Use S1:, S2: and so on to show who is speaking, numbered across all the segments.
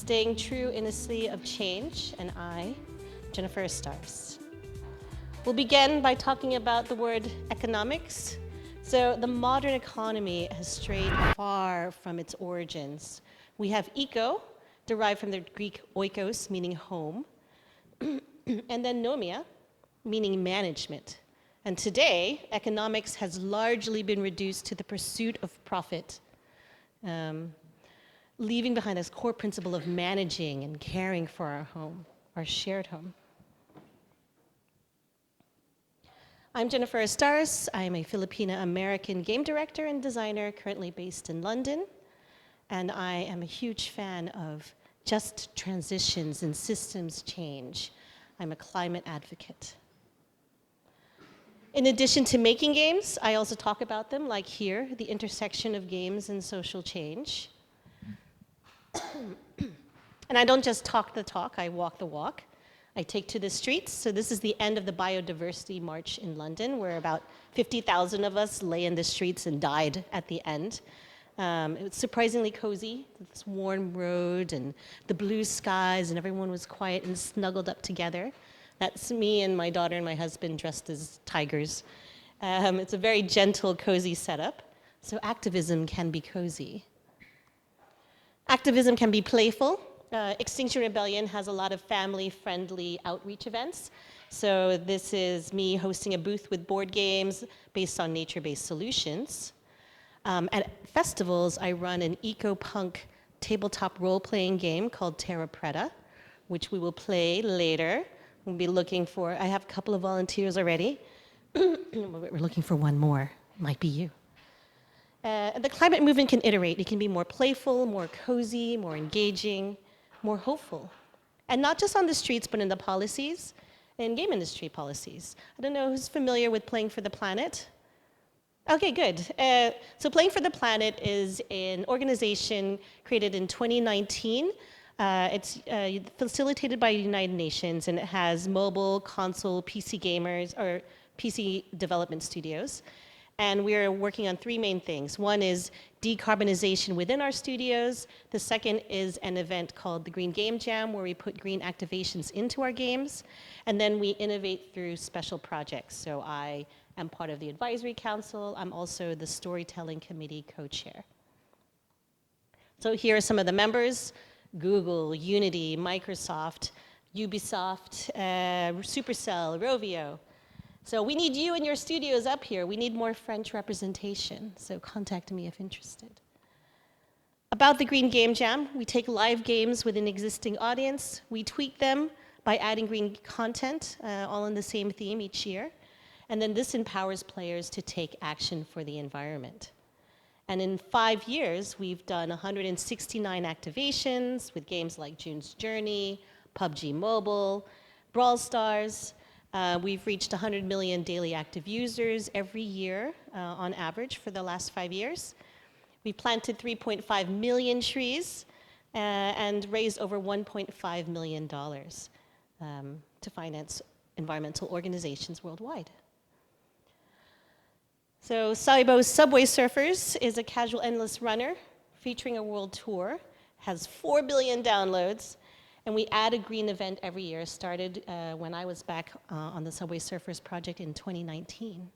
S1: Staying true in a sea of change, and I, Jennifer Estaris. We'll begin by talking about the word economics. So the modern economy has strayed far from its origins. We have eco, derived from the Greek oikos, meaning home, and then nomia, meaning management. And today, economics has largely been reduced to the pursuit of profit, leaving behind this core principle of managing and caring for our home, our shared home. I'm Jennifer Estaris. I am a Filipino-American game director and designer currently based in London. And I am a huge fan of just transitions and systems change. I'm a climate advocate. In addition to making games, I also talk about them, like here, the intersection of games and social change. And I don't just talk the talk, I walk the walk. I take to the streets. So this is the end of the Biodiversity March in London, where about 50,000 of us lay in the streets and died at the end. It was surprisingly cozy, this warm road and the blue skies, and everyone was quiet and snuggled up together. That's me and my daughter and my husband dressed as tigers. It's a very gentle, cozy setup. So activism can be cozy. Activism can be playful. Extinction Rebellion has a lot of family-friendly outreach events. So this is me hosting a booth with board games based on nature-based solutions. At festivals, I run an eco-punk tabletop role-playing game called Terra Preta, which we will play later. We'll be looking for, I have a couple of volunteers already. We're looking for one more, might be you. The climate movement can iterate. It can be more playful, more cozy, more engaging, more hopeful. And not just on the streets, but in the policies, in game industry policies. I don't know who's familiar with Playing for the Planet? Okay, good. So Playing for the Planet is an organization created in 2019. It's facilitated by the United Nations, and it has mobile, console, PC gamers, or PC development studios. And we're working on three main things. One is decarbonization within our studios. The second is an event called the Green Game Jam, where we put green activations into our games. And then we innovate through special projects. So I am part of the advisory council. I'm also the storytelling committee co-chair. So here are some of the members: Google, Unity, Microsoft, Ubisoft, Supercell, Rovio. So we need you in your studios up here. We need more French representation, so contact me if interested. About the Green Game Jam, we take live games with an existing audience. We tweak them by adding green content, all in the same theme each year. And then this empowers players to take action for the environment. And in 5 years, we've done 169 activations with games like June's Journey, PUBG Mobile, Brawl Stars. We've reached 100 million daily active users every year on average for the last 5 years. We planted 3.5 million trees and raised over $1.5 million to finance environmental organizations worldwide. So Saibo's Subway Surfers is a casual endless runner featuring a world tour, has 4 billion downloads, and we add a green event every year. Started when I was back on the Subway Surfers project in 2019.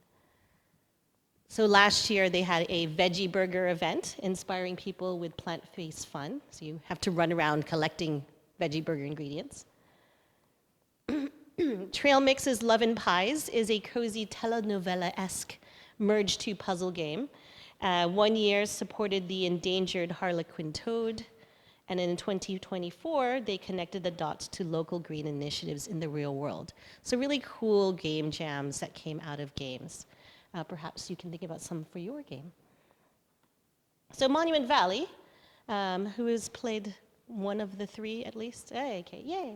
S1: So last year they had a veggie burger event inspiring people with plant-based fun. So you have to run around collecting veggie burger ingredients. Trail Mix's Love and Pies is a cozy telenovela-esque merge 2 puzzle game. 1 year supported the endangered Harlequin toad. And in 2024, they connected the dots to local green initiatives in the real world. So really cool game jams that came out of games. Perhaps you can think about some for your game. So Monument Valley, who has played one of the three at least? Hey, okay, yay.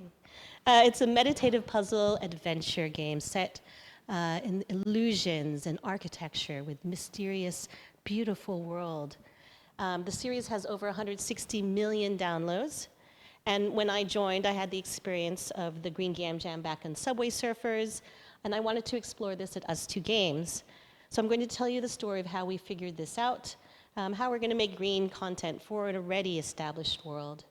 S1: It's a meditative puzzle adventure game set in illusions and architecture with mysterious, beautiful world. The series has over 160 million downloads. And when I joined, I had the experience of the Green Game Jam back on Subway Surfers, and I wanted to explore this at ustwo Games. So I'm going to tell you the story of how we figured this out, how we're going to make green content for an already established world.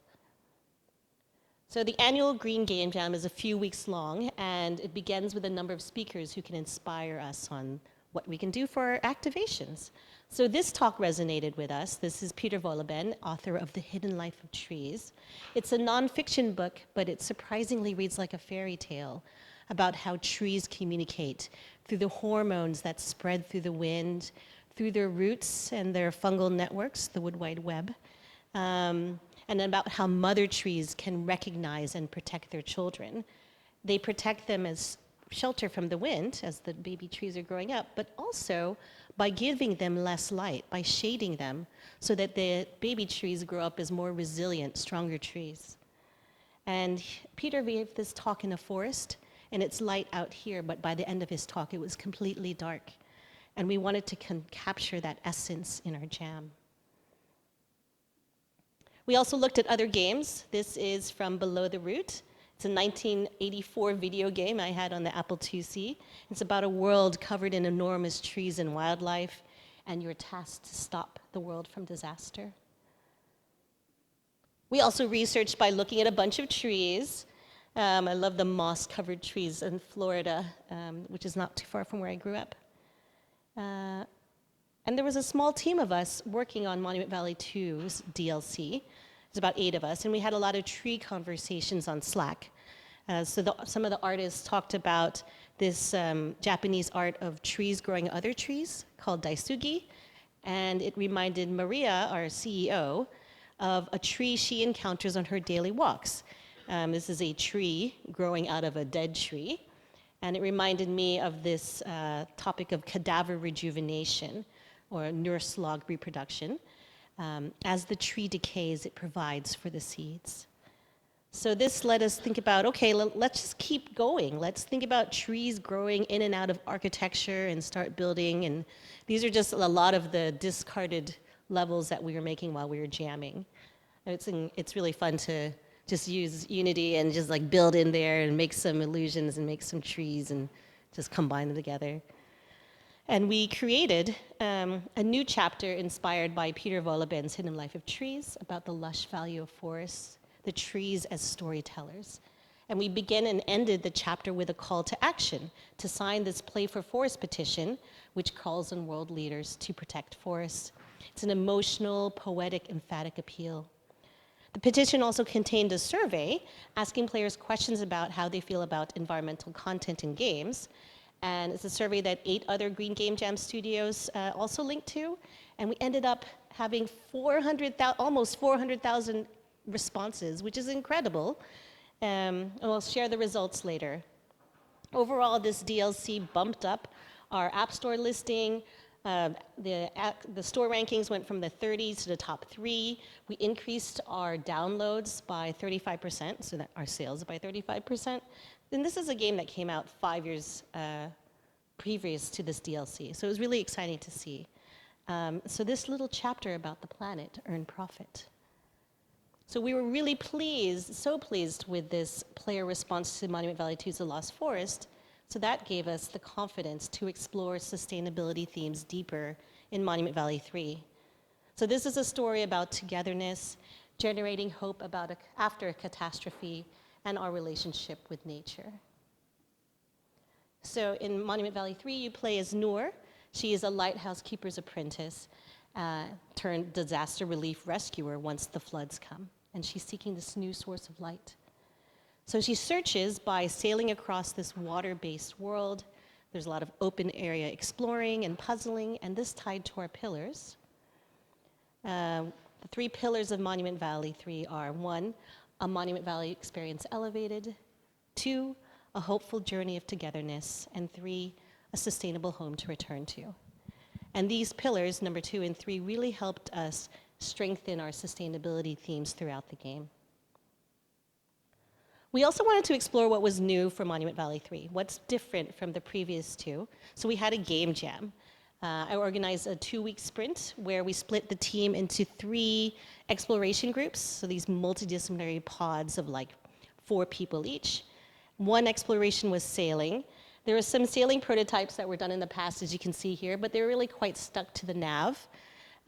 S1: So the annual Green Game Jam is a few weeks long, and it begins with a number of speakers who can inspire us on what we can do for our activations. So this talk resonated with us. This is Peter Wolleben, author of The Hidden Life of Trees. It's a nonfiction book, but it surprisingly reads like a fairy tale about how trees communicate through the hormones that spread through the wind, through their roots and their fungal networks, the Wood Wide Web, and about how mother trees can recognize and protect their children. They protect them as shelter from the wind as the baby trees are growing up, but also by giving them less light, by shading them, so that the baby trees grow up as more resilient, stronger trees. And Peter gave this talk in a forest, and it's light out here, but by the end of his talk, it was completely dark. And we wanted to capture that essence in our jam. We also looked at other games. This is from Below the Root. It's a 1984 video game I had on the Apple IIc. It's about a world covered in enormous trees and wildlife, and you're tasked to stop the world from disaster. We also researched by looking at a bunch of trees. I love the moss-covered trees in Florida, which is not too far from where I grew up. And there was a small team of us working on Monument Valley 2's DLC. There's about 8 of us, and we had a lot of tree conversations on Slack. Some of the artists talked about this Japanese art of trees growing other trees called daisugi, and it reminded Maria, our CEO, of a tree she encounters on her daily walks. This is a tree growing out of a dead tree, and it reminded me of this topic of cadaver rejuvenation, or nurse log reproduction. As the tree decays, it provides for the seeds. So this led us think about, okay, let's just keep going. Let's think about trees growing in and out of architecture and start building. And these are just a lot of the discarded levels that we were making while we were jamming. It's really fun to just use Unity and just like build in there and make some illusions and make some trees and just combine them together. And we created a new chapter inspired by Peter Wolleben's Hidden Life of Trees about the lush value of forests, the trees as storytellers. And we began and ended the chapter with a call to action to sign this Play for Forest petition, which calls on world leaders to protect forests. It's an emotional, poetic, emphatic appeal. The petition also contained a survey asking players questions about how they feel about environmental content in games. And it's a survey that 8 other Green Game Jam studios also linked to. And we ended up having almost 400,000 responses, which is incredible. And we'll share the results later. Overall, this DLC bumped up our App Store listing. The store rankings went from the 30s to the top 3. We increased our downloads by 35%, so that our sales by 35%. And this is a game that came out 5 years previous to this DLC, so it was really exciting to see. So this little chapter about the planet earned profit. So we were really pleased, so pleased with this player response to Monument Valley 2's The Lost Forest. So that gave us the confidence to explore sustainability themes deeper in Monument Valley 3. So this is a story about togetherness, generating hope after a catastrophe, and our relationship with nature. So in Monument Valley 3, you play as Noor. She is a lighthouse keeper's apprentice turned disaster relief rescuer once the floods come. And she's seeking this new source of light. So she searches by sailing across this water-based world. There's a lot of open area exploring and puzzling, and this tied to our pillars. The 3 pillars of Monument Valley 3 are 1, a Monument Valley experience elevated, 2, a hopeful journey of togetherness, and 3, a sustainable home to return to. And these pillars, number 2 and 3, really helped us strengthen our sustainability themes throughout the game. We also wanted to explore what was new for Monument Valley 3, what's different from the previous 2. So we had a game jam. I organized a 2-week sprint where we split the team into 3 exploration groups, so these multidisciplinary pods of like 4 people each. 1 exploration was sailing. There were some sailing prototypes that were done in the past, as you can see here, but they were really quite stuck to the nav.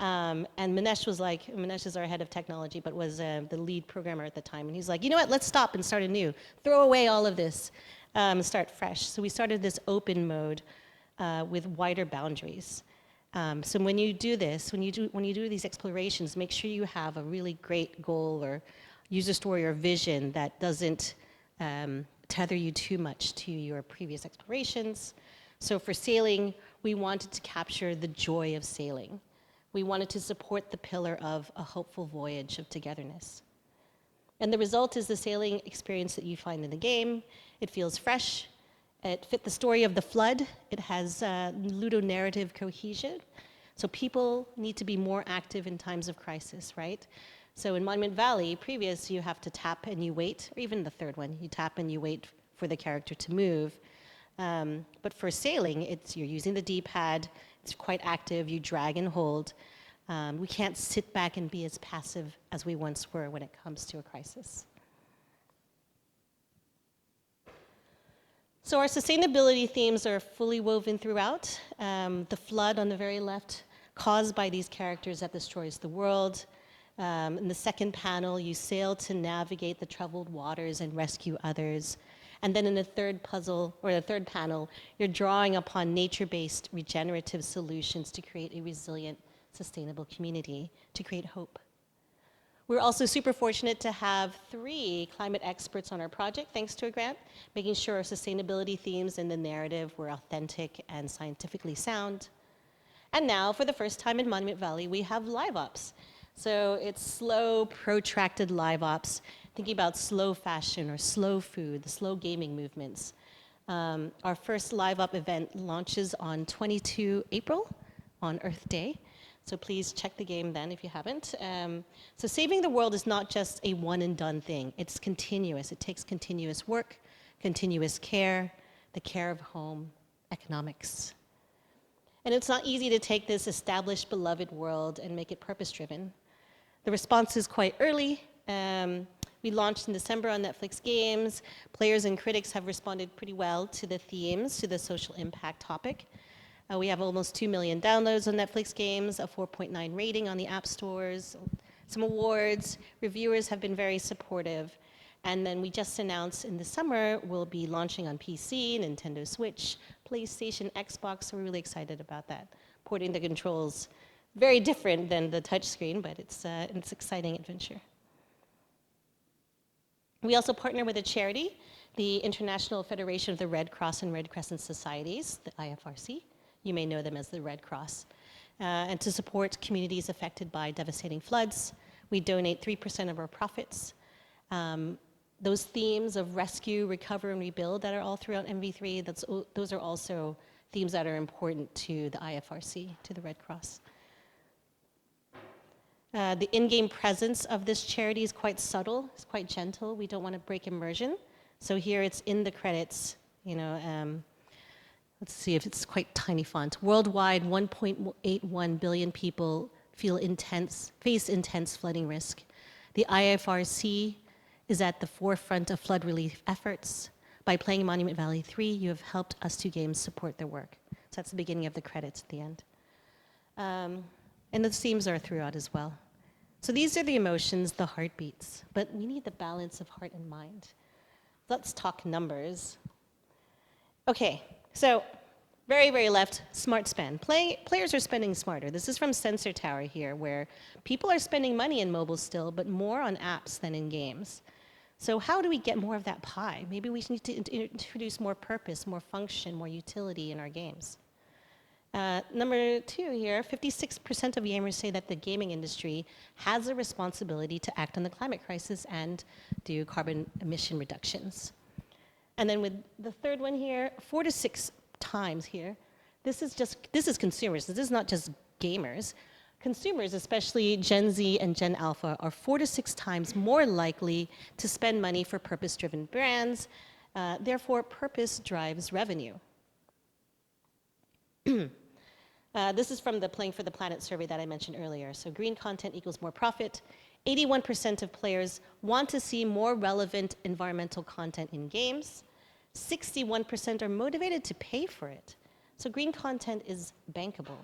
S1: And Manesh is our head of technology, but was the lead programmer at the time. And he's like, you know what, let's stop and start anew. Throw away all of this, start fresh. So we started this open mode with wider boundaries. So when you do this, when you do these explorations, make sure you have a really great goal or user story or vision that doesn't tether you too much to your previous explorations. So for sailing, we wanted to capture the joy of sailing. We wanted to support the pillar of a hopeful voyage of togetherness. And the result is the sailing experience that you find in the game. It feels fresh. It fit the story of the flood. It has ludonarrative cohesion. So people need to be more active in times of crisis, right? So in Monument Valley, previous, you have to tap and you wait, or even the third one, you tap and you wait for the character to move. But for sailing, you're using the D-pad, it's quite active, you drag and hold. We can't sit back and be as passive as we once were when it comes to a crisis. So our sustainability themes are fully woven throughout. The flood on the very left, caused by these characters that destroys the world. In the second panel, you sail to navigate the troubled waters and rescue others. And then in the third puzzle, or the third panel, you're drawing upon nature-based regenerative solutions to create a resilient, sustainable community, to create hope. We're also super fortunate to have 3 climate experts on our project, thanks to a grant, making sure our sustainability themes and the narrative were authentic and scientifically sound. And now, for the first time in Monument Valley, we have live ops. So it's slow, protracted live ops, thinking about slow fashion or slow food, the slow gaming movements. Our first live op event launches on 22 April, on Earth Day. So please check the game then if you haven't. So saving the world is not just a one and done thing. It's continuous. It takes continuous work, continuous care, the care of home, economics. And it's not easy to take this established, beloved world and make it purpose-driven. The response is quite early. We launched in December on Netflix Games. Players and critics have responded pretty well to the themes, to the social impact topic. We have almost 2 million downloads on Netflix Games, a 4.9 rating on the app stores, some awards. Reviewers have been very supportive. And then we just announced in the summer we'll be launching on PC, Nintendo Switch, PlayStation, Xbox, so we're really excited about that. Porting the controls, very different than the touchscreen, but it's an exciting adventure. We also partner with a charity, the International Federation of the Red Cross and Red Crescent Societies, the IFRC. You may know them as the Red Cross. And to support communities affected by devastating floods, we donate 3% of our profits. Those themes of rescue, recover, and rebuild that are all throughout MV3, those are also themes that are important to the IFRC, to the Red Cross. The in-game presence of this charity is quite subtle, it's quite gentle. We don't want to break immersion. So here it's in the credits, let's see if it's quite tiny font. Worldwide, 1.81 billion people face intense flooding risk. The IFRC is at the forefront of flood relief efforts. By playing Monument Valley 3, you have helped ustwo Games support their work. So that's the beginning of the credits at the end. And the themes are throughout as well. So these are the emotions, the heartbeats, but we need the balance of heart and mind. Let's talk numbers. Okay, so very, very left, smart spend. Players are spending smarter. This is from Sensor Tower here, where people are spending money in mobile still, but more on apps than in games. So how do we get more of that pie? Maybe we need to introduce more purpose, more function, more utility in our games. Number 2 here, 56% of gamers say that the gaming industry has a responsibility to act on the climate crisis and do carbon emission reductions. And then with the third one here, 4 to 6 times here, this is consumers, this is not just gamers. Consumers, especially Gen Z and Gen Alpha, are 4 to 6 times more likely to spend money for purpose-driven brands. Therefore, purpose drives revenue. This is from the Playing for the Planet survey that I mentioned earlier. So green content equals more profit. 81% of players want to see more relevant environmental content in games. 61% are motivated to pay for it. So green content is bankable.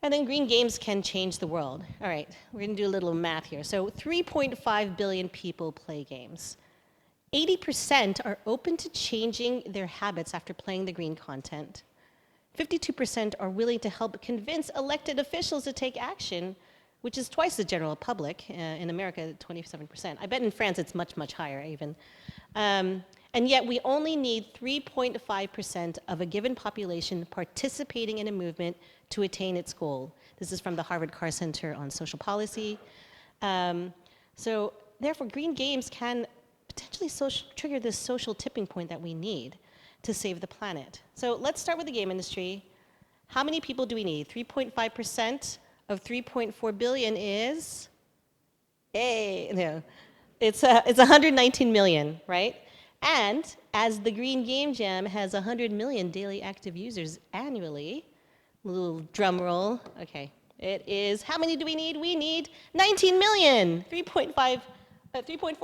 S1: And then green games can change the world. All right, we're going to do a little math here. So 3.5 billion people play games. 80% are open to changing their habits after playing the green content. 52% are willing to help convince elected officials to take action, which is twice the general public. In America, 27%. I bet in France it's much, much higher even. And yet we only need 3.5% of a given population participating in a movement to attain its goal. This is from the Harvard Carr Center on Social Policy. So therefore, green games can potentially trigger this social tipping point that we need to save the planet. So let's start with the game industry. How many people do we need? 3.5% of 3.4 billion is, it's 119 million, right? And as the Green Game Jam has 100 million daily active users annually, little drum roll, okay, it is, how many do we need? We need 19 million, 3.4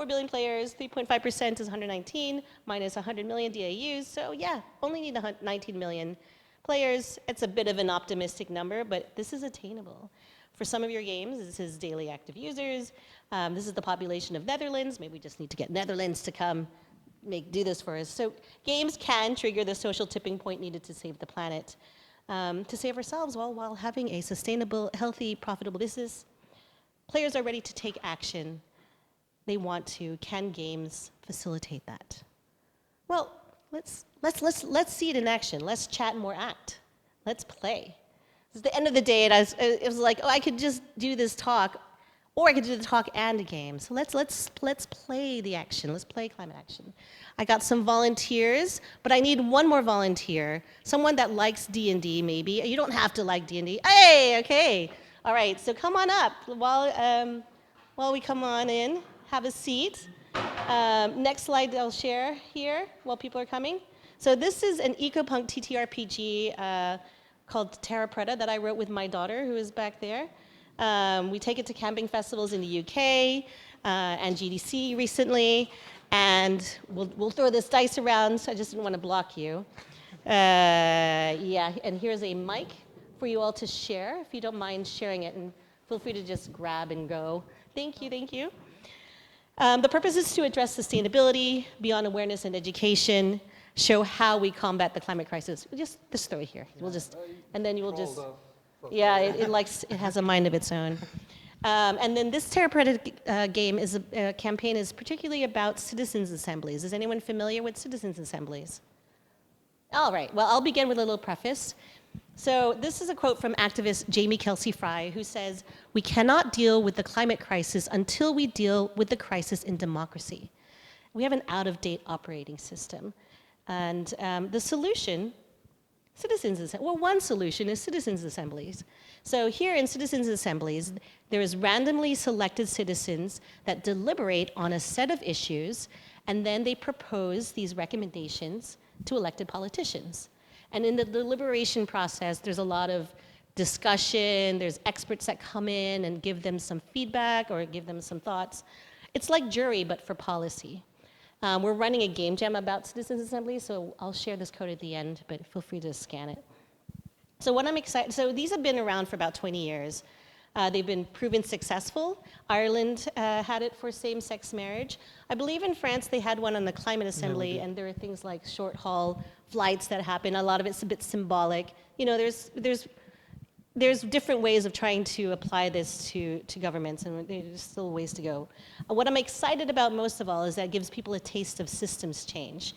S1: billion players, 3.5% is 119, minus 100 million DAUs, so yeah, only need 19 million players. It's a bit of an optimistic number, but this is attainable. For some of your games, this is daily active users. This is the population of Netherlands. Maybe we just need to get Netherlands to come do this for us. So games can trigger the social tipping point needed to save the planet, to save ourselves while having a sustainable, healthy, profitable business. Players are ready to take action. They want to. Can games facilitate that? Well, let's see it in action. Let's chat and more act. Let's play. It's the end of the day, and it was like, oh, I could just do this talk, or I could do the talk and a game. So let's play the action. Let's play climate action. I got some volunteers, but I need one more volunteer. Someone that likes D&D, maybe. You don't have to like D&D. Hey, okay. All right, so come on up while we come on in. Have a seat. Next slide I'll share here while people are coming. So this is an EcoPunk TTRPG called Terra Preta that I wrote with my daughter, who is back there. We take it to camping festivals in the UK and GDC recently, and we'll throw this dice around, so I just didn't want to block you. Yeah, and here's a mic for you all to share, if you don't mind sharing it, and feel free to just grab and go. Thank you, thank you. The purpose is to address sustainability beyond awareness and education, show how we combat the climate crisis. We'll just throw it here. We'll just, and then you will just, yeah, it has a mind of its own. And then this Terra Preta game campaign is particularly about citizens' assemblies. Is anyone familiar with citizens' assemblies? All right, well, I'll begin with a little preface. So this is a quote from activist Jamie Kelsey Fry, who says, "We cannot deal with the climate crisis until we deal with the crisis in democracy. We have an out-of-date operating system." And the solution, one solution is citizens' assemblies. So here in citizens' assemblies, there is randomly selected citizens that deliberate on a set of issues, and then they propose these recommendations to elected politicians. And in the deliberation process, there's a lot of discussion, there's experts that come in and give them some feedback or give them some thoughts. It's like jury, but for policy. We're running a game jam about citizens' assemblies, so I'll share this code at the end, but feel free to scan it. So what I'm excited, so these have been around for about 20 years. They've been proven successful. Ireland had it for same-sex marriage. I believe in France they had one on the climate assembly, and there are things like short-haul flights that happen. A lot of it's a bit symbolic. You know, there's different ways of trying to apply this to governments, and there's still ways to go. What I'm excited about most of all is that it gives people a taste of systems change.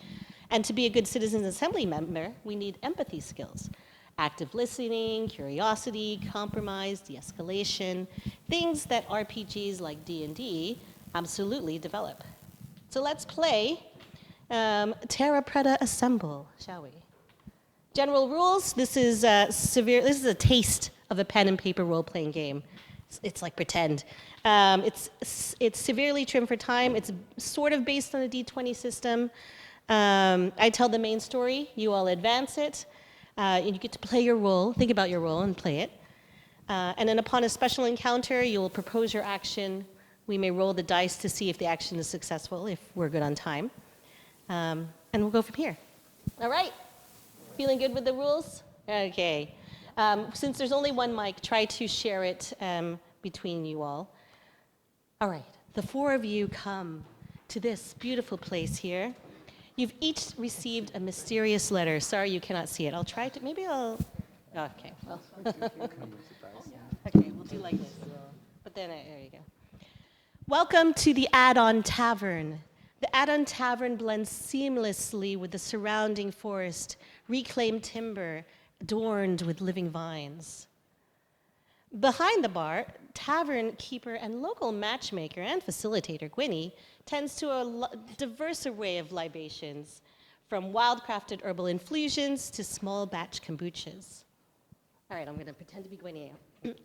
S1: And to be a good citizens' assembly member, we need empathy skills. Active listening, curiosity, compromise, de-escalation, things that RPGs like D&D absolutely develop. So let's play Terra Preta Assemble, shall we? General rules, this is a taste of a pen and paper role-playing game. It's like pretend. It's severely trimmed for time. It's sort of based on a D20 system. I tell the main story, you all advance it, and you get to play your role, think about your role and play it. And then upon a special encounter, you'll propose your action. We may roll the dice to see if the action is successful, if we're good on time. And we'll go from here. All right. Feeling good with the rules? Okay. Since there's only one mic, try to share it between you all. All right, the four of you come to this beautiful place here. You've each received a mysterious letter. Sorry you cannot see it. I'll try to, maybe I'll, okay. Well. Okay, we'll do like this. But then, there you go. Welcome to the ADDON Tavern. The ADDON Tavern blends seamlessly with the surrounding forest, reclaimed timber, adorned with living vines. Behind the bar, tavern keeper and local matchmaker and facilitator Gwynnie tends to a diverse array of libations, from wild-crafted herbal infusions to small batch kombuchas. All right, I'm going to pretend to be Gwynnie.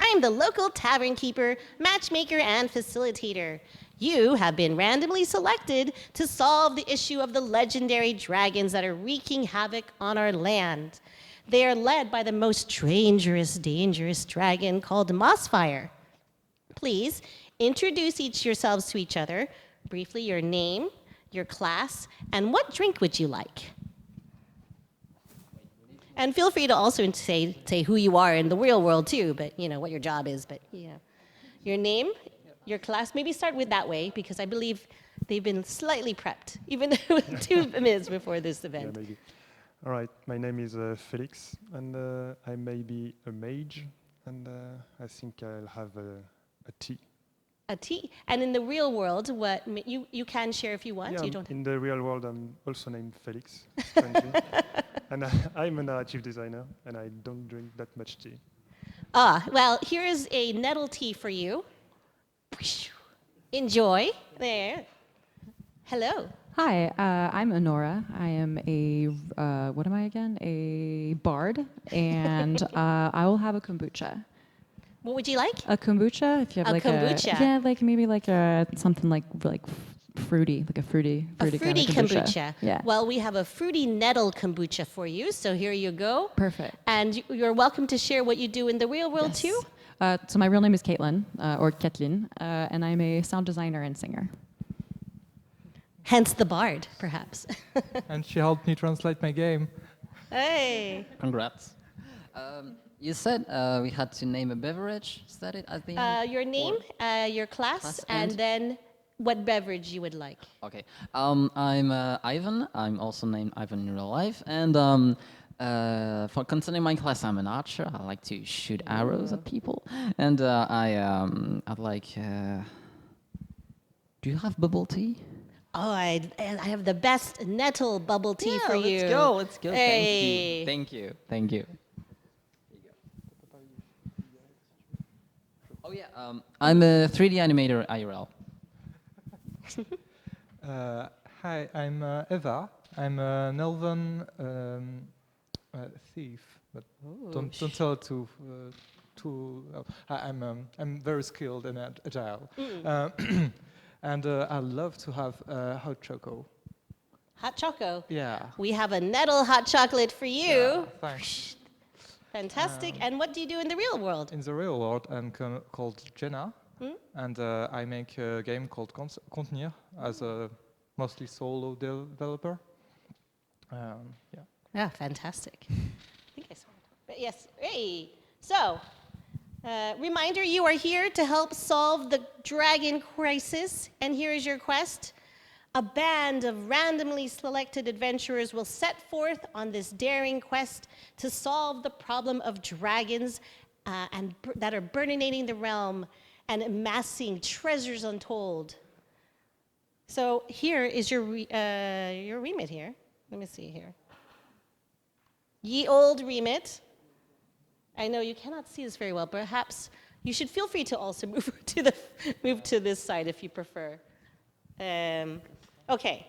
S1: I am the local tavern keeper, matchmaker, and facilitator. You have been randomly selected to solve the issue of the legendary dragons that are wreaking havoc on our land. They are led by the most dangerous dragon called Mossfire. Please introduce yourselves to each other. Briefly, your name, your class, and what drink would you like? And feel free to also say who you are in the real world too, but you know what your job is. But yeah, your name, your class. Maybe start with that way because I believe they've been slightly prepped, even 2 minutes before this event.
S2: Yeah, maybe. All right, my name is Felix, and I may be a mage, and I think I'll have a tea.
S1: A tea. And in the real world, what you can share if you want.
S2: Yeah,
S1: you don't.
S2: In the real world, I'm also named Felix, strangely. And I'm a narrative designer, and I don't drink that much tea.
S1: Well, here is a nettle tea for you. Enjoy. There. Hello.
S3: Hi, I'm Honora. I am a, what am I again? A bard, and I will have a kombucha.
S1: What would you like?
S3: A kombucha, if you have
S1: A
S3: like
S1: kombucha.
S3: yeah, like maybe like something like fruity, like a fruity
S1: A fruity
S3: kind of
S1: kombucha.
S3: Yeah.
S1: Well, we have a fruity nettle kombucha for you, so here you go.
S3: Perfect.
S1: And you're welcome to share what you do in the real world
S3: Yes.
S1: too.
S3: So my real name is Caitlin, or Kathleen, and I'm a sound designer and singer.
S1: Hence the bard, perhaps.
S4: And she helped me translate my game.
S1: Hey.
S5: Congrats. You said we had to name a beverage. Is that it at the end?
S1: Your name, your class, and then what beverage you would like.
S5: Okay. I'm Ivan. I'm also named Ivan in real life. And for concerning my class, I'm an archer. I like to shoot arrows at people. And I'd like. Do you have bubble tea?
S1: Oh, I have the best nettle bubble tea for you.
S5: Let's go.
S1: Hey.
S5: Thank you. Oh yeah, I'm a 3D animator IRL.
S4: Hi, I'm Eva. I'm an elven thief, but don't tell it to. I'm very skilled and agile. And I love to have hot choco.
S1: Hot choco.
S4: Yeah.
S1: We have a nettle hot chocolate for you.
S4: Yeah, thanks.
S1: Fantastic. And what do you do in the real world?
S4: In the real world, I'm called Jenna, and I make a game called Contenir as a mostly solo developer. Yeah.
S1: Yeah, fantastic. I think I saw it. But yes, hey. So, reminder, you are here to help solve the dragon crisis, and here is your quest. A band of randomly selected adventurers will set forth on this daring quest to solve the problem of dragons that are burninating the realm and amassing treasures untold. So here is your remit here. Let me see here. Ye old remit. I know you cannot see this very well. Perhaps you should feel free to also move to this side if you prefer. Okay,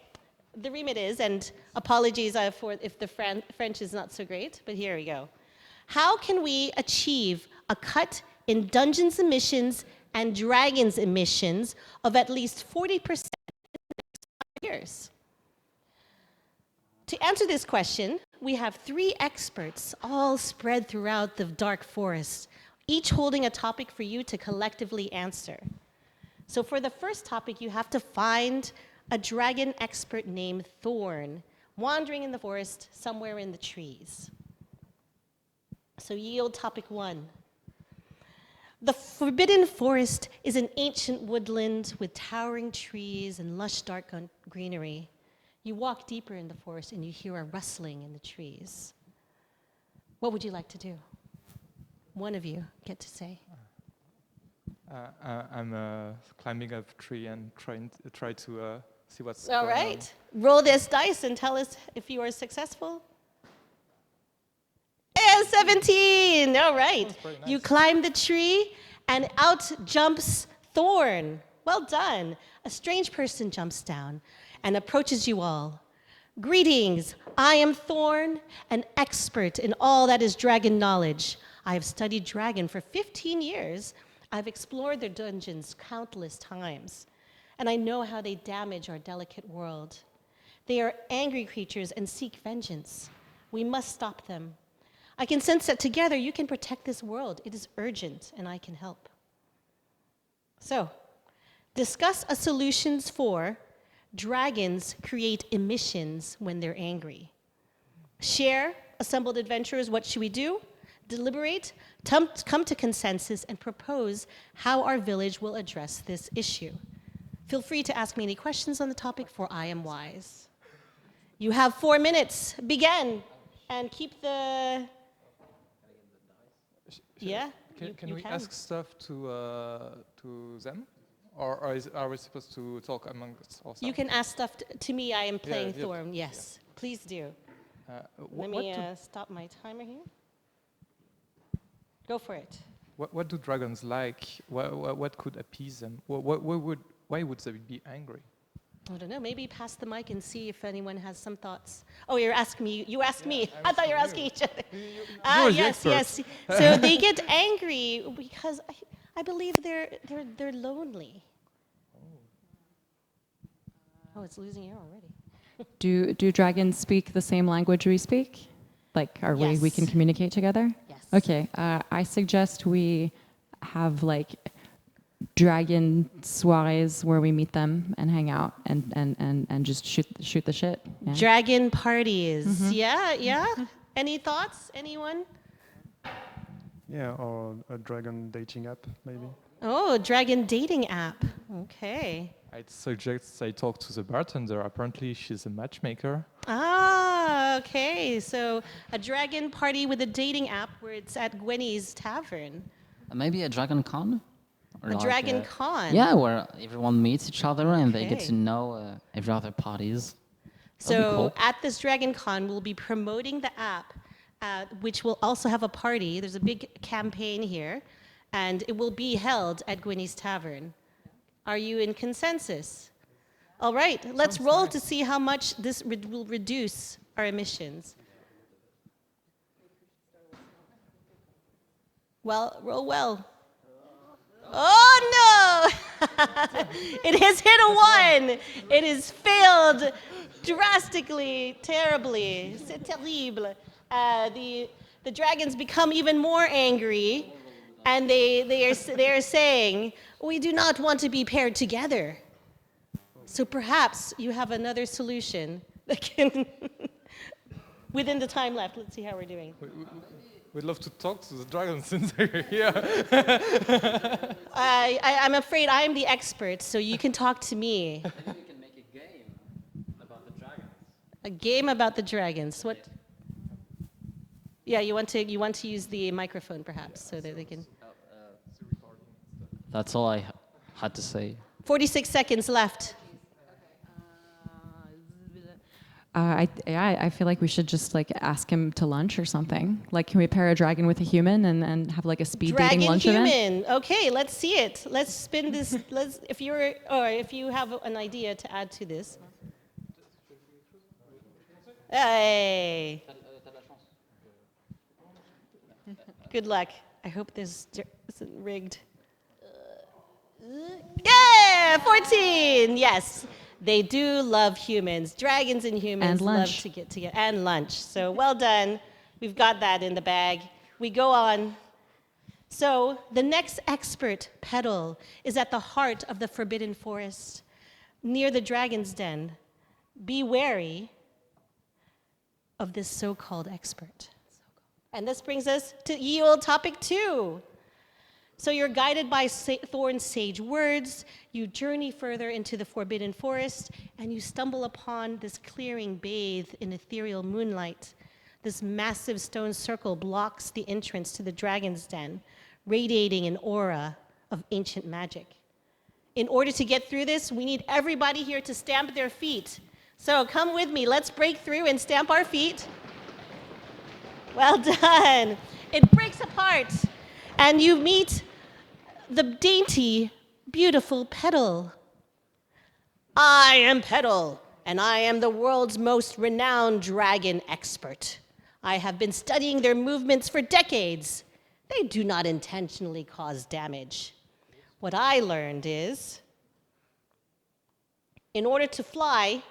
S1: the remit is, and apologies for if the French is not so great, but here we go. How can we achieve a cut in dungeons emissions and dragons emissions of at least 40% in the next 5 years? To answer this question, we have 3 experts all spread throughout the dark forest, each holding a topic for you to collectively answer. So for the first topic, you have to find a dragon expert named Thorn, wandering in the forest somewhere in the trees. So yield topic 1. The forbidden forest is an ancient woodland with towering trees and lush dark greenery. You walk deeper in the forest and you hear a rustling in the trees. What would you like to do? One of you get to say.
S4: I'm climbing up a tree and try to see what's
S1: All
S4: going on.
S1: right. Roll this dice and tell us if you are successful. And 17. All right.
S4: That's very nice.
S1: You climb the tree and out jumps Thorn. Well done. A strange person jumps down and approaches you all. Greetings. I am Thorn, an expert in all that is dragon knowledge. I have studied dragon for 15 years. I've explored their dungeons countless times, and I know how they damage our delicate world. They are angry creatures and seek vengeance. We must stop them. I can sense that together you can protect this world. It is urgent, and I can help. So, discuss a solutions for dragons create emissions when they're angry. Share, assembled adventurers, what should we do? Deliberate, come to consensus, and propose how our village will address this issue. Feel free to ask me any questions on the topic, for I am wise. You have 4 minutes. Begin, and keep the... Yeah?
S4: Can we ask stuff to them? Or are we supposed to talk among ourselves?
S1: You can ask stuff to me. I am playing
S4: yeah.
S1: Thorn. Yes, please do. Let me stop my timer here. Go for it.
S4: What do dragons like? What could appease them? Why would they be angry?
S1: I don't know. Maybe pass the mic and see if anyone has some thoughts. Oh, you're asking me. You asked me. I thought you were asking each other. Yes. So they get angry because I believe they're lonely. Oh, it's losing air already.
S3: Do dragons speak the same language we speak? Like, we can communicate together?
S1: Yes.
S3: Okay, I suggest we have like dragon soirees where we meet them and hang out and just shoot the shit. Yeah.
S1: Dragon parties. Mm-hmm. Yeah. Any thoughts? Anyone?
S2: Yeah, or a dragon dating app, maybe.
S1: Oh, dragon dating app. Okay.
S4: I'd suggest I talk to the bartender. Apparently, she's a matchmaker.
S1: Ah, okay. So a dragon party with a dating app where it's at Gwenny's Tavern.
S5: Maybe a dragon con? Or
S1: A dragon con.
S5: Yeah, where everyone meets each other and they get
S1: Okay.
S5: to know every other parties. That'd be
S1: So
S5: cool.
S1: at this dragon con, we'll be promoting the app, which will also have a party. There's a big campaign here, and it will be held at Gwenny's Tavern. Are you in consensus? All right, let's roll to see how much this will reduce our emissions. Well, roll well. Oh no! It has hit a 1. It has failed drastically, terribly. C'est terrible. The dragons become even more angry, and they are saying, "We do not want to be paired together." So perhaps you have another solution that can, within the time left. Let's see how we're doing.
S4: We'd love to talk to the dragons since they're here.
S1: I'm afraid I'm the expert, so you can talk to me.
S5: Maybe we can make a game about the dragons.
S1: A game about the dragons. What? Yeah, you want to use the microphone perhaps so that they can.
S5: That's all I had to say.
S1: 46 seconds left.
S3: I feel like we should just like ask him to lunch or something. Like, can we pair a dragon with a human and have like a speed dating
S1: Dragon
S3: lunch
S1: human.
S3: event?
S1: Okay, let's see it. Let's spin this. If you have an idea to add to this. Hey. Good luck. I hope this isn't rigged. Yeah, 14. Yes. They do love humans. Dragons and humans
S3: And lunch.
S1: love to get together. And lunch. So well done. We've got that in the bag. We go on. So the next expert pedal is at the heart of the forbidden forest, near the dragon's den. Be wary of this so-called expert. And this brings us to ye old topic 2. So you're guided by Thorn's sage words, you journey further into the forbidden forest, and you stumble upon this clearing bathed in ethereal moonlight. This massive stone circle blocks the entrance to the dragon's den, radiating an aura of ancient magic. In order to get through this, we need everybody here to stamp their feet. So come with me, let's break through and stamp our feet. Well done. It breaks apart, and you meet the dainty, beautiful Petal. I am Petal, and I am the world's most renowned dragon expert. I have been studying their movements for decades. They do not intentionally cause damage. What I learned is, in order to fly,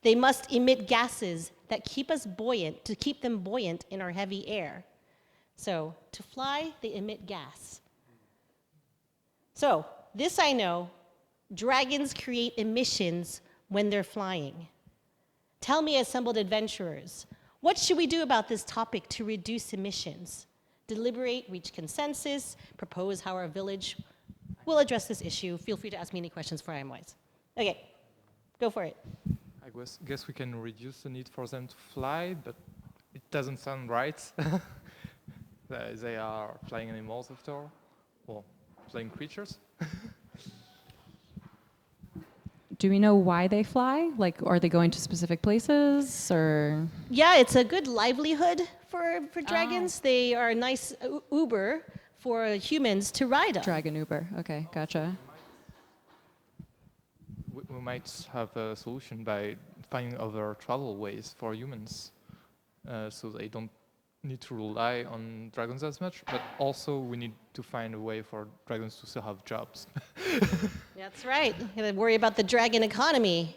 S1: they must emit gases that keep us buoyant, to keep them buoyant in our heavy air. So, to fly, they emit gas. So, this I know, dragons create emissions when they're flying. Tell me, assembled adventurers, what should we do about this topic to reduce emissions? Deliberate, reach consensus, propose how our village will address this issue. Feel free to ask me any questions for I am wise. Okay, go for it.
S4: I guess we can reduce the need for them to fly, but it doesn't sound right. They are flying animals after all, or flying creatures.
S3: Do we know why they fly? Like, are they going to specific places, or?
S1: Yeah, it's a good livelihood for dragons. They are a nice Uber for humans to ride on.
S3: Dragon Uber. Okay, gotcha.
S4: We might have a solution by finding other travel ways for humans, so they don't need to rely on dragons as much, but also we need to find a way for dragons to still have jobs.
S1: That's right. You gotta worry about the dragon economy.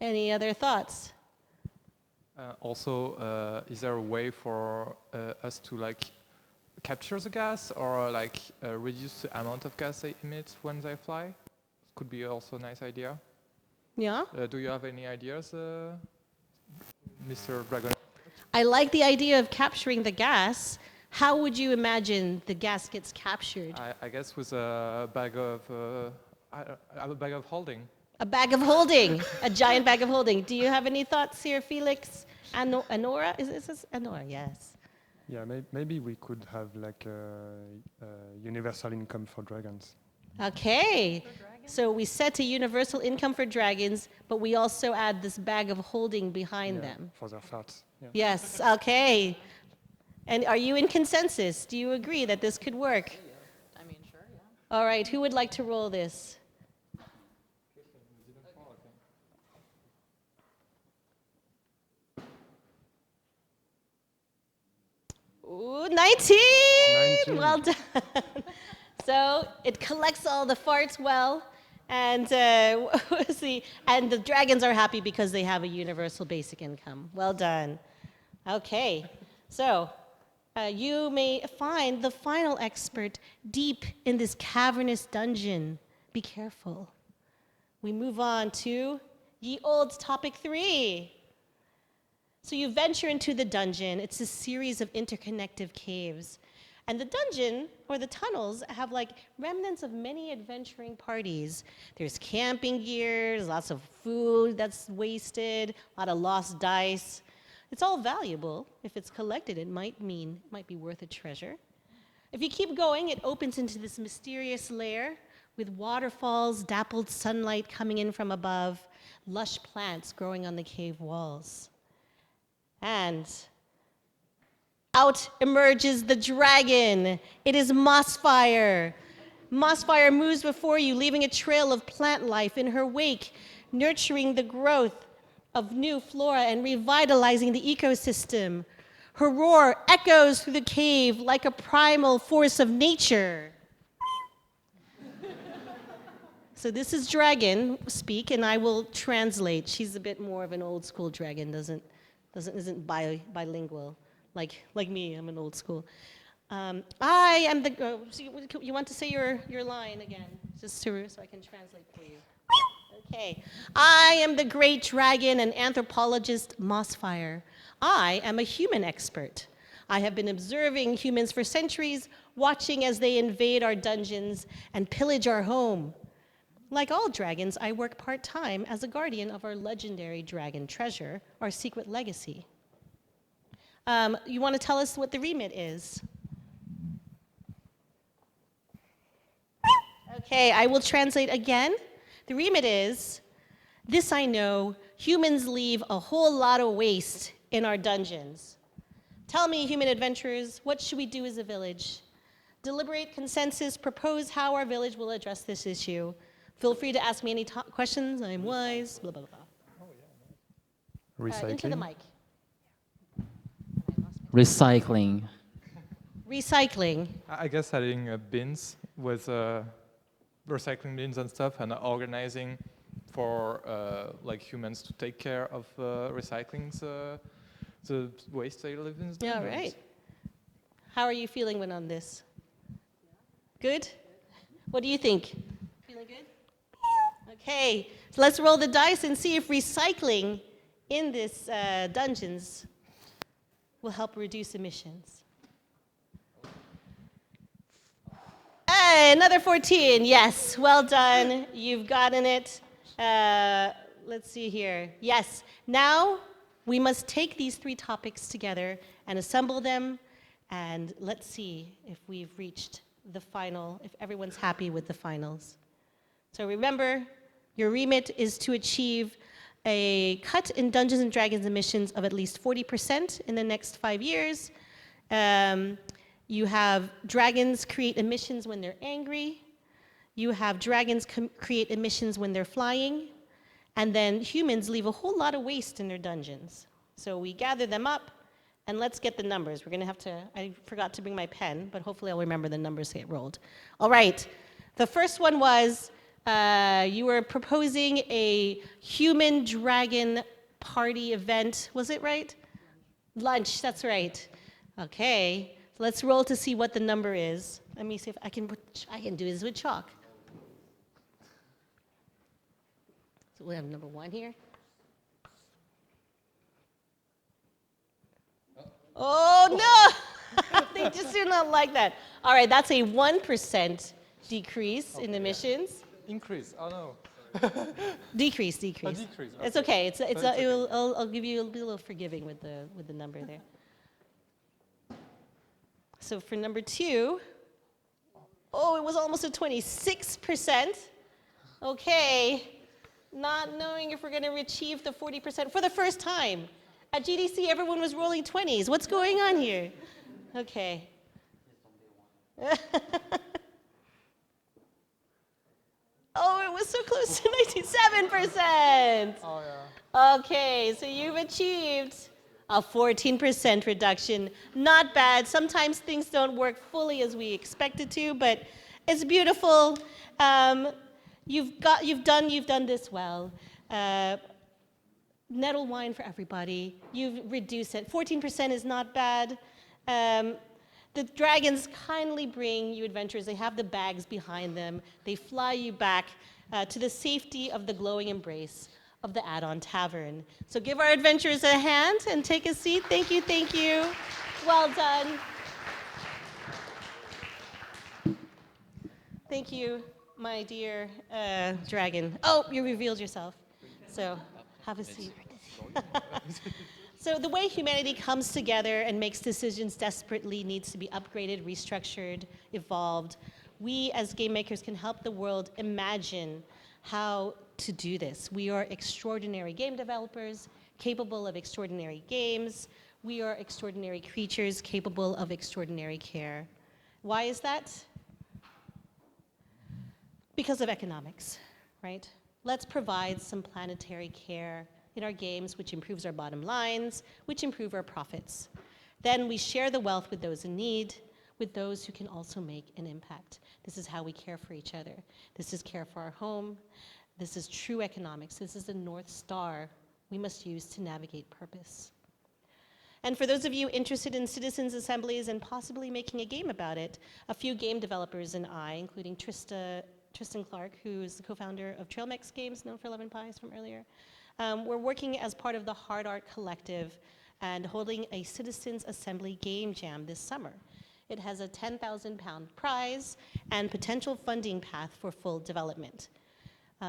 S1: Any other thoughts?
S4: Also, is there a way for us to like capture the gas or like reduce the amount of gas they emit when they fly? Could be also a nice idea.
S1: Yeah?
S4: Do you have any ideas, Mr. Dragon?
S1: I like the idea of capturing the gas. How would you imagine the gas gets captured?
S4: I guess with a bag of holding.
S1: A bag of holding, a giant bag of holding. Do you have any thoughts here, Felix? Anora? Is this Anora? Yes.
S2: Yeah, maybe we could have like a universal income for dragons.
S1: Okay. So we set a universal income for dragons, but we also add this bag of holding behind them.
S2: For their farts. Yeah.
S1: Yes, okay. And are you in consensus? Do you agree that this could work?
S3: I mean, sure, yeah.
S1: All right, who would like to roll this? Ooh, 19!
S2: 19.
S1: Well done. So it collects all the farts well, and and the dragons are happy because they have a universal basic income. Well done. Okay, so you may find the final expert deep in this cavernous dungeon. Be careful. We move on to ye olde topic 3. So you venture into the dungeon. It's a series of interconnective caves. And the dungeon, or the tunnels, have like remnants of many adventuring parties. There's camping gear, there's lots of food that's wasted, a lot of lost dice. It's all valuable. If it's collected, it might be worth a treasure. If you keep going, it opens into this mysterious lair with waterfalls, dappled sunlight coming in from above, lush plants growing on the cave walls. And out emerges the dragon. It is Mossfire. Mossfire moves before you, leaving a trail of plant life in her wake, nurturing the growth of new flora and revitalizing the ecosystem. Her roar echoes through the cave like a primal force of nature. So this is dragon speak, and I will translate. She's a bit more of an old school dragon, isn't bilingual. Like me, I'm an old school. I am the. So you want to say your line again, just so I can translate for you. Okay. I am the great dragon and anthropologist Mossfire. I am a human expert. I have been observing humans for centuries, watching as they invade our dungeons and pillage our home. Like all dragons, I work part-time as a guardian of our legendary dragon treasure, our secret legacy. You want to tell us what the remit is? Okay, I will translate again. The remit is, this I know, humans leave a whole lot of waste in our dungeons. Tell me, human adventurers, what should we do as a village? Deliberate consensus, propose how our village will address this issue. Feel free to ask me any questions, I'm wise, blah, blah, blah.
S2: Recycling.
S1: Into the mic.
S5: Recycling.
S1: Recycling.
S4: I guess adding bins with recycling bins and stuff, and organizing for like humans to take care of recycling the waste they live in.
S1: Yeah, right. How are you feeling when on this? Good? What do you think? Feeling good? Okay, so let's roll the dice and see if recycling in this dungeons will help reduce emissions. Hey, another 14. Yes, well done. You've gotten it. Let's see here. Yes, now we must take these three topics together and assemble them, and let's see if we've reached the final, if everyone's happy with the finals. So remember, your remit is to achieve a cut in Dungeons & Dragons emissions of at least 40% in the next 5 years. You have dragons create emissions when they're angry. You have dragons create emissions when they're flying. And then humans leave a whole lot of waste in their dungeons. So we gather them up, and let's get the numbers. We're going to have to, I forgot to bring my pen, but hopefully I'll remember the numbers get rolled. All right. The first one was you were proposing a human-dragon party event. Was it right? Lunch, that's right. Okay. So let's roll to see what the number is. Let me see if I can do this with chalk. So we have number 1 here. Oh, no! They just do not like that. All right, that's a 1% decrease in emissions.
S4: Increase. Oh no.
S1: Decrease.
S4: Decrease.
S1: It's okay. I'll give you be a little forgiving with the number there. So for number 2, oh, it was almost a 26%. Okay, not knowing if we're going to achieve the 40% for the first time. At GDC, everyone was rolling 20s. What's going on here? Okay. Oh, it was so close to 97%.
S4: Oh yeah.
S1: Okay, so you've achieved a 14% reduction. Not bad. Sometimes things don't work fully as we expected to, but it's beautiful. You've done this well. Nettle wine for everybody. You've reduced it. 14% is not bad. The dragons kindly bring you adventurers. They have the bags behind them. They fly you back to the safety of the glowing embrace of the ADDON Tavern. So give our adventurers a hand and take a seat. Thank you, thank you. Well done. Thank you, my dear dragon. Oh, you revealed yourself. So have a seat. So the way humanity comes together and makes decisions desperately needs to be upgraded, restructured, evolved. We as game makers can help the world imagine how to do this. We are extraordinary game developers, capable of extraordinary games. We are extraordinary creatures, capable of extraordinary care. Why is that? Because of economics, right? Let's provide some planetary care in our games, which improves our bottom lines, which improve our profits. Then we share the wealth with those in need, with those who can also make an impact. This is how we care for each other. This is care for our home. This is true economics. This is the North Star we must use to navigate purpose. And for those of you interested in citizens' assemblies and possibly making a game about it, a few game developers and I, including Trista Tristan Clark, who's the co-founder of Trailmix Games, known for Lemon Pies from earlier. We're working as part of the Hard Art Collective and holding a Citizens Assembly Game Jam this summer. It has a £10,000 prize and potential funding path for full development.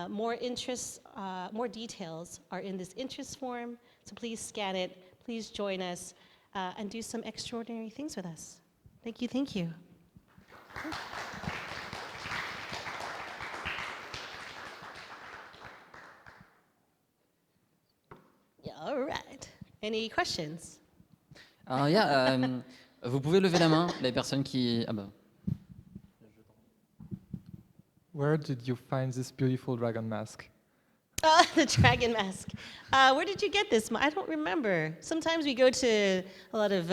S1: More details are in this interest form, so please scan it, please join us, and do some extraordinary things with us. Thank you, thank you. Yeah, all right. Any questions?
S5: Vous pouvez lever la main, les personnes qui... Ah bah.
S4: Where did you find this beautiful dragon mask?
S1: The dragon mask. Where did you get this? I don't remember. Sometimes we go to a lot of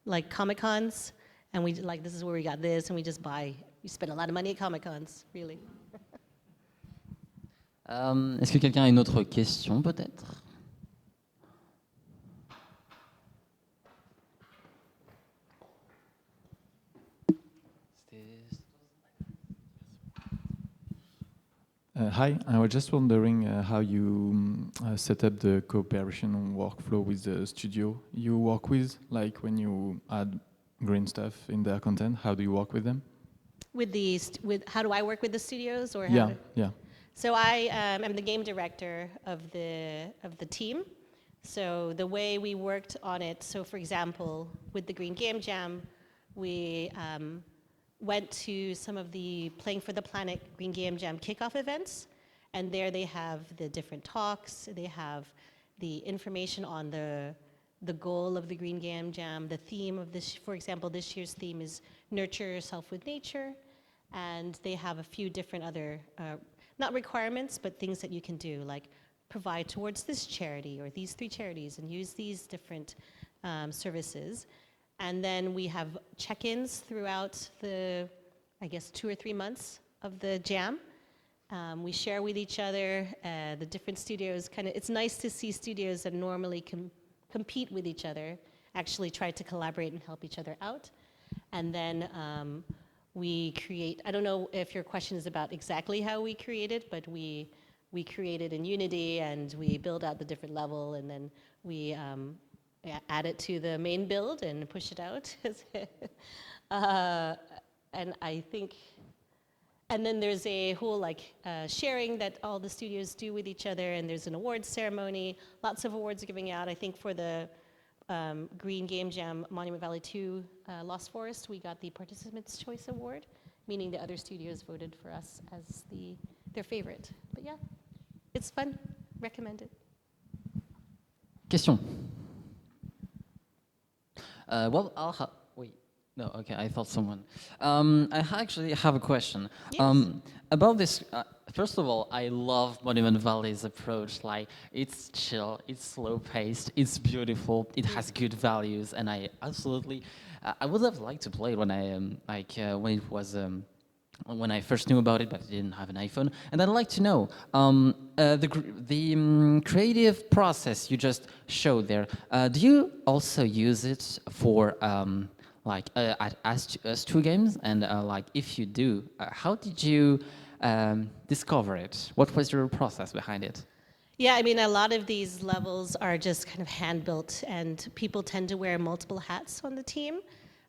S1: like Comic-Cons, and we like, this is where we got this, and we just buy. We spend a lot of money at Comic-Cons, really.
S5: Est-ce que quelqu'un a une autre question, peut-être?
S6: Hi, I was just wondering how you set up the cooperation workflow with the studio you work with, like when you add green stuff in their content, how do you work with them?
S1: With how do I work with the studios, or how
S6: Yeah, yeah.
S1: So I am the game director of the team. So the way we worked on it, so for example, with the Green Game Jam, we went to some of the Playing for the Planet Green Game Jam kickoff events, and there they have the different talks, they have the information on the goal of the Green Game Jam, the theme of this, for example, this year's theme is Nurture Yourself with Nature, and they have a few different other, not requirements, but things that you can do, like provide towards this charity or these 3 charities and use these different services. And then we have check-ins throughout the, I guess, 2 or 3 months of the jam. We share with each other the different studios. It's nice to see studios that normally compete with each other actually try to collaborate and help each other out. And then we create, I don't know if your question is about exactly how we created, but we created in Unity, and we build out the different level, and then we add it to the main build and push it out. And I think, and then there's a whole sharing that all the studios do with each other, and there's an awards ceremony, lots of awards giving out. I think for the Green Game Jam Monument Valley 2 Lost Forest, we got the Participants' Choice Award, meaning the other studios voted for us as their favorite. But yeah, it's fun, recommend it.
S5: Question. Well, wait. No, okay, I thought someone. I actually have a question.
S1: Yes.
S5: About this, first of all, I love Monument Valley's approach. Like, it's chill, it's slow-paced, it's beautiful, it has good values, and I absolutely, I would have liked to play it when when it was, when I first knew about it, but I didn't have an iPhone. And I'd like to know, the creative process you just showed there, do you also use it for at ustwo games? And if you do, how did you discover it? What was your process behind it?
S1: Yeah, I mean, a lot of these levels are just kind of hand-built, and people tend to wear multiple hats on the team.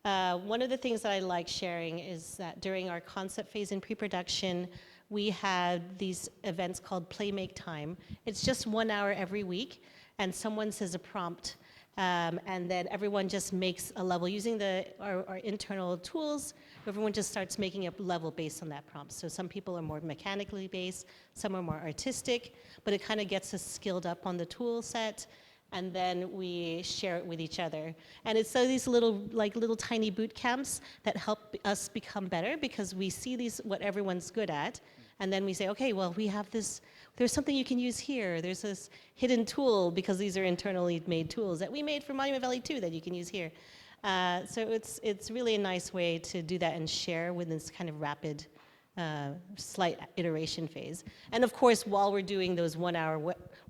S1: One of the things that I like sharing is that during our concept phase in pre-production, we had these events called Play Make Time. It's just 1 hour every week, and someone says a prompt, and then everyone just makes a level using our internal tools. Everyone just starts making a level based on that prompt. So some people are more mechanically based, some are more artistic, but it kind of gets us skilled up on the tool set, and then we share it with each other. And it's so these little tiny boot camps that help us become better, because we see what everyone's good at, and then we say, okay, well, we have this, there's something you can use here. There's this hidden tool, because these are internally made tools that we made for Monument Valley 2 that you can use here. So it's really a nice way to do that and share within this kind of rapid, slight iteration phase. And of course, while we're doing those 1 hour,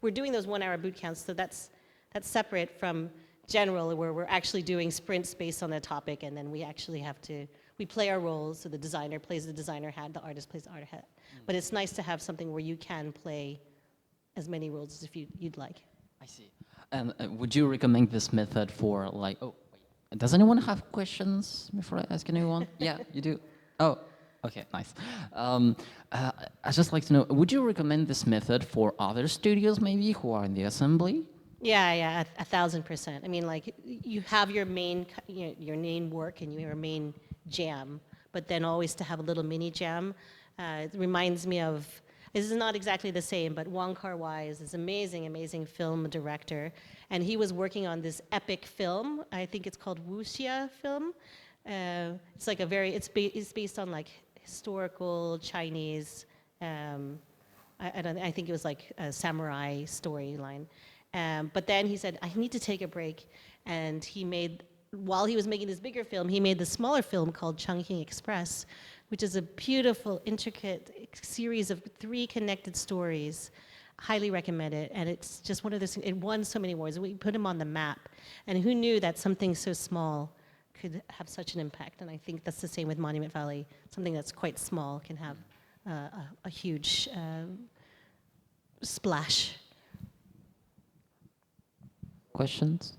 S1: boot camps, so that's separate from general, where we're actually doing sprints based on the topic, and then we we play our roles, so the designer plays the designer hat, the artist plays the art hat. But it's nice to have something where you can play as many roles as if you'd like.
S5: I see. And would you recommend this method for like? Oh, wait. Does anyone have questions before I ask anyone? Yeah, you do. Oh, okay, nice. I'd just like to know, would you recommend this method for other studios maybe who are in the assembly?
S1: Yeah, 1,000%. I mean, like, you have your main, your main work and your main jam, but then always to have a little mini jam. It reminds me of, this is not exactly the same, but Wong Kar-wai is this amazing, amazing film director, and he was working on this epic film. I think it's called Wuxia film. It's like a very, it's based on like historical Chinese, I think it was like a samurai storyline. But then he said, I need to take a break. And he made, while he was making this bigger film, he made the smaller film called Chungking Express, which is a beautiful, intricate series of 3 connected stories. Highly recommend it. And it's just one of those, it won so many awards. We put him on the map. And who knew that something so small could have such an impact? And I think that's the same with Monument Valley. Something that's quite small can have a huge splash.
S5: Questions?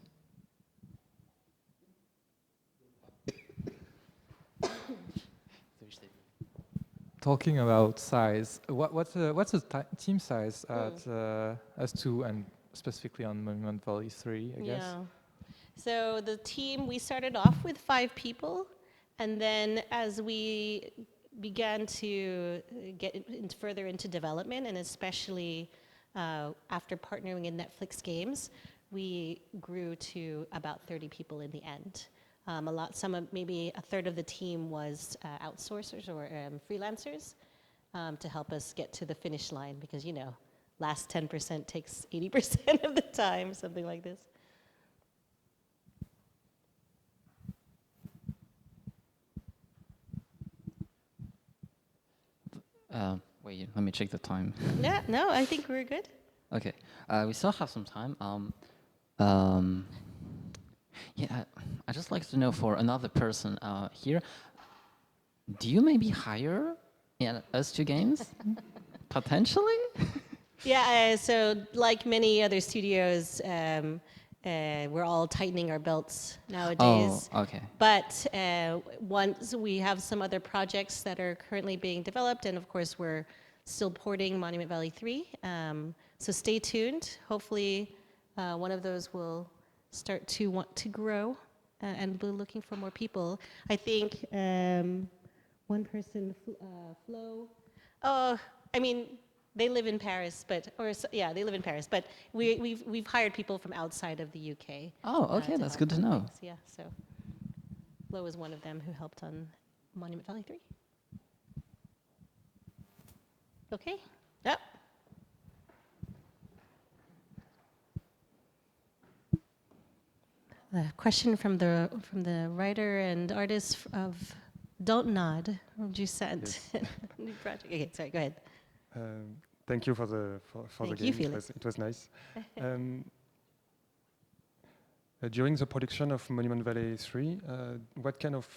S4: Talking about size, what's the team size at ustwo and specifically on Monument Valley 3, I guess?
S1: Yeah. So the team, we started off with 5 people, and then as we began to get further into development, and especially after partnering in Netflix games, we grew to about 30 people in the end. Maybe a third of the team was outsourcers or freelancers to help us get to the finish line, because, you know, last 10% takes 80% of the time, something like this.
S5: Wait, let me check the time.
S1: Yeah, no, I think we're good.
S5: Okay, we still have some time. Yeah, I'd just like to know for another person here, do you maybe hire in ustwo games? Potentially?
S1: Yeah, so like many other studios, we're all tightening our belts nowadays.
S5: Oh, okay.
S1: But once we have some other projects that are currently being developed, and of course we're still porting Monument Valley 3. So stay tuned. Hopefully one of those will start to want to grow, and we're looking for more people. I think one person, Flo. Oh, I mean, they live in Paris, they live in Paris. But we've hired people from outside of the UK.
S5: Oh, okay, that's
S1: help
S5: good to
S1: on
S5: know.
S1: things. Yeah, so Flo is one of them who helped on Monument Valley 3. Okay. Yep. A question from the writer and artist of Don't Nod, who sent new project. Okay, sorry, go ahead.
S2: Thank you for the
S1: Thank
S2: game.
S1: you, Felix.
S2: It was nice. During the production of Monument Valley 3, what kind of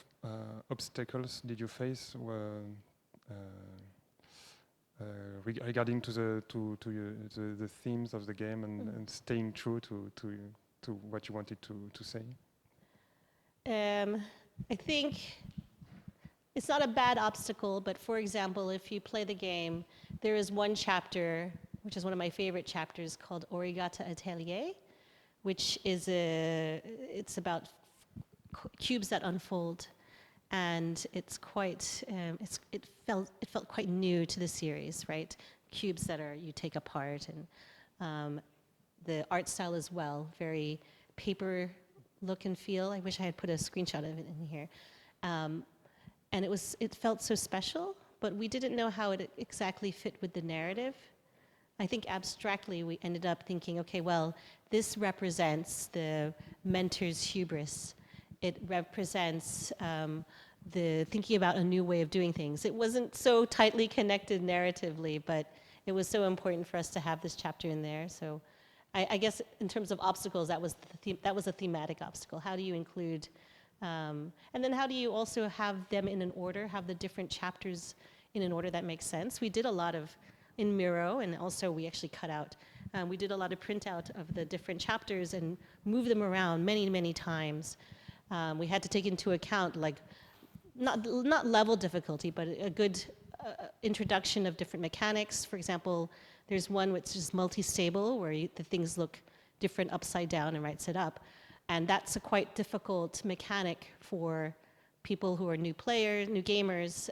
S2: obstacles did you face regarding to the themes of the game and staying true to what you wanted to say?
S1: I think it's not a bad obstacle, but for example, if you play the game, there is one chapter, which is one of my favorite chapters, called Origata Atelier, which is it's about cubes that unfold, and it's quite it felt quite new to the series, right? Cubes that you take apart, and the art style as well, very paper look and feel. I wish I had put a screenshot of it in here. And it felt so special, but we didn't know how it exactly fit with the narrative. I think abstractly we ended up thinking, okay, well, this represents the mentor's hubris. It represents the thinking about a new way of doing things. It wasn't so tightly connected narratively, but it was so important for us to have this chapter in there. So I guess in terms of obstacles, that was a thematic obstacle. How do you include And then how do you also have them in an order, have the different chapters in an order that makes sense? We did a lot of in Miro, and also we actually cut out. We did a lot of printout of the different chapters and move them around many, many times. We had to take into account like not level difficulty, but a good introduction of different mechanics. For example, there's one which is multi-stable, where the things look different upside down and right side up. And that's a quite difficult mechanic for people who are new players, new gamers,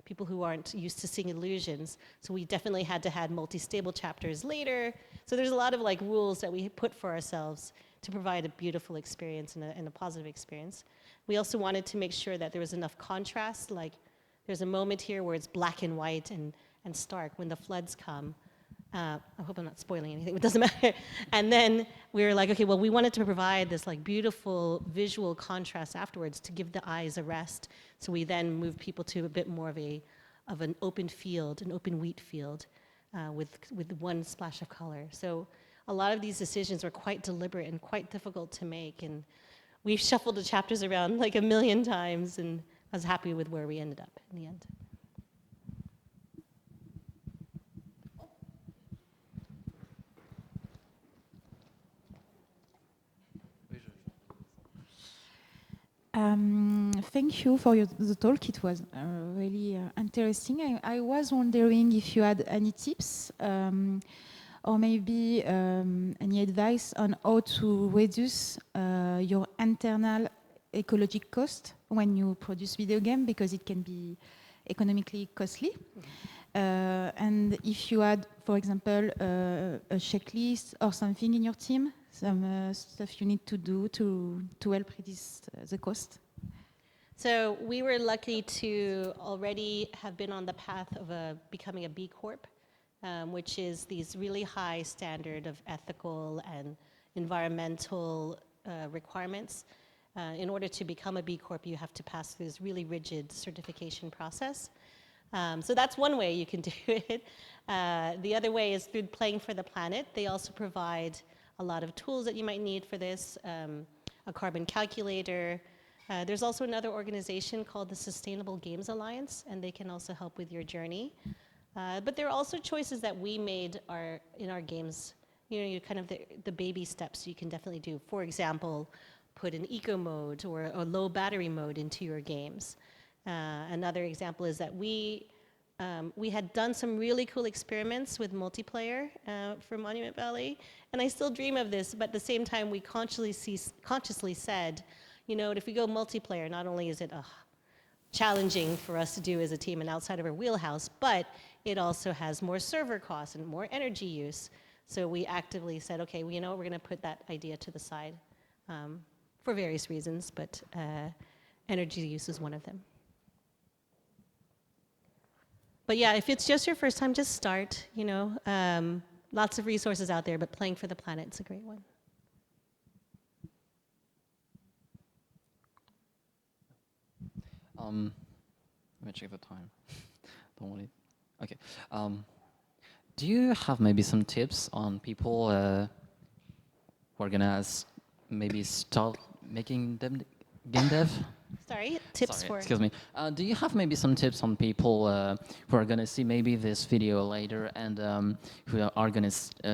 S1: people who aren't used to seeing illusions. So we definitely had to add multi-stable chapters later. So there's a lot of like rules that we put for ourselves to provide a beautiful experience and a positive experience. We also wanted to make sure that there was enough contrast. Like there's a moment here where it's black and white and stark when the floods come. I hope I'm not spoiling anything, it doesn't matter. And then we were like, okay, well, we wanted to provide this like beautiful visual contrast afterwards to give the eyes a rest. So we then moved people to a bit more of an open field, an open wheat field with one splash of color. So a lot of these decisions were quite deliberate and quite difficult to make. And we've shuffled the chapters around like a million times, and I was happy with where we ended up in the end.
S7: Thank you for the talk. It was really interesting. I was wondering if you had any tips or maybe any advice on how to reduce your internal ecological cost when you produce video game, because it can be economically costly. And if you had, for example, a checklist or something in your team, some stuff you need to do to help reduce the cost.
S1: So we were lucky to already have been on the path of becoming a B Corp, which is these really high standard of ethical and environmental requirements. In order to become a B Corp, you have to pass through this really rigid certification process. So that's one way you can do it. The other way is through Playing for the Planet. They also provide a lot of tools that you might need for this, a carbon calculator. There's also another organization called the Sustainable Games Alliance, and they can also help with your journey. But there are also choices that we made in our games. You know, you kind of the baby steps you can definitely do. For example, put an eco mode or a low battery mode into your games. Another example is that we had done some really cool experiments with multiplayer for Monument Valley, and I still dream of this, but at the same time we consciously said, you know, if we go multiplayer, not only is it challenging for us to do as a team and outside of our wheelhouse, but it also has more server costs and more energy use. So we actively said, okay, well, you know, we're going to put that idea to the side for various reasons, but energy use is one of them. But yeah, if it's just your first time, just start, you know. Lots of resources out there, but Playing for the Planet is a great one.
S5: Let me check the time. Don't want it. Okay. Do you have maybe some tips on people who are gonna maybe start making them game dev?
S1: Sorry, tips for...
S5: Excuse me. Do you have maybe some tips on people who are gonna see maybe this video later and who are gonna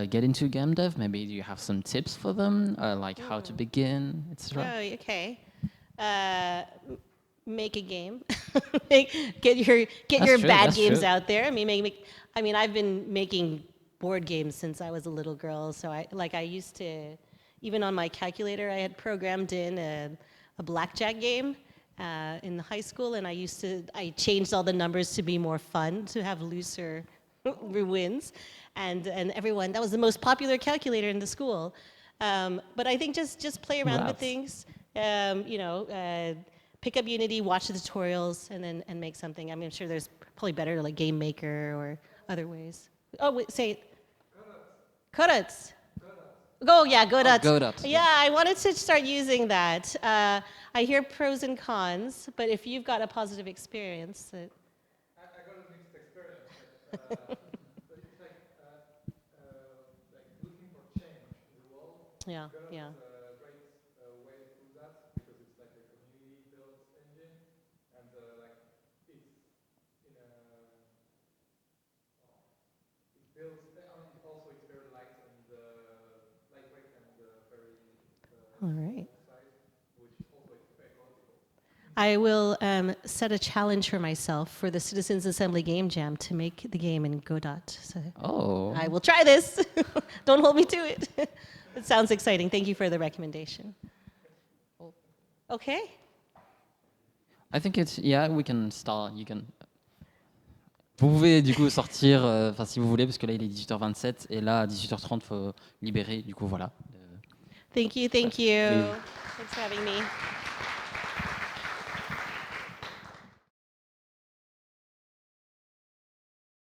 S5: get into game dev? Maybe do you have some tips for them, like how to begin, etc.?
S1: Oh, okay. Make a game. Get your bad games out there. I mean, I've been making board games since I was a little girl. So I used to, even on my calculator, I had programmed in a blackjack game in high school, and I changed all the numbers to be more fun, to have looser wins, and everyone, that was the most popular calculator in the school. But I think just play around with things. You know. Pick up Unity, watch the tutorials, and make something. I mean, I'm sure there's probably better like Game Maker or other ways. Oh, wait, say it. Godot. Oh, yeah, Godot.
S5: Godot.
S1: Yeah, I wanted to start using that. I hear pros and cons, but if you've got a positive experience... I
S4: got a mixed experience. But it's like looking for change in the world.
S1: Yeah, yeah.
S4: Godot is a great way to do that because it's like a community
S1: All right. I will set a challenge for myself for the Citizens Assembly Game Jam to make the game in Godot. So
S5: Oh.
S1: I will try this. Don't hold me to it. It sounds exciting. Thank you for the recommendation. Okay.
S5: I think it's we can start. You can. Vous pouvez du coup sortir, si vous voulez, parce que là il est 18h27 et là à 18h30 faut libérer. Du coup voilà.
S1: Thank you.
S5: Oui.
S1: Thanks for having me.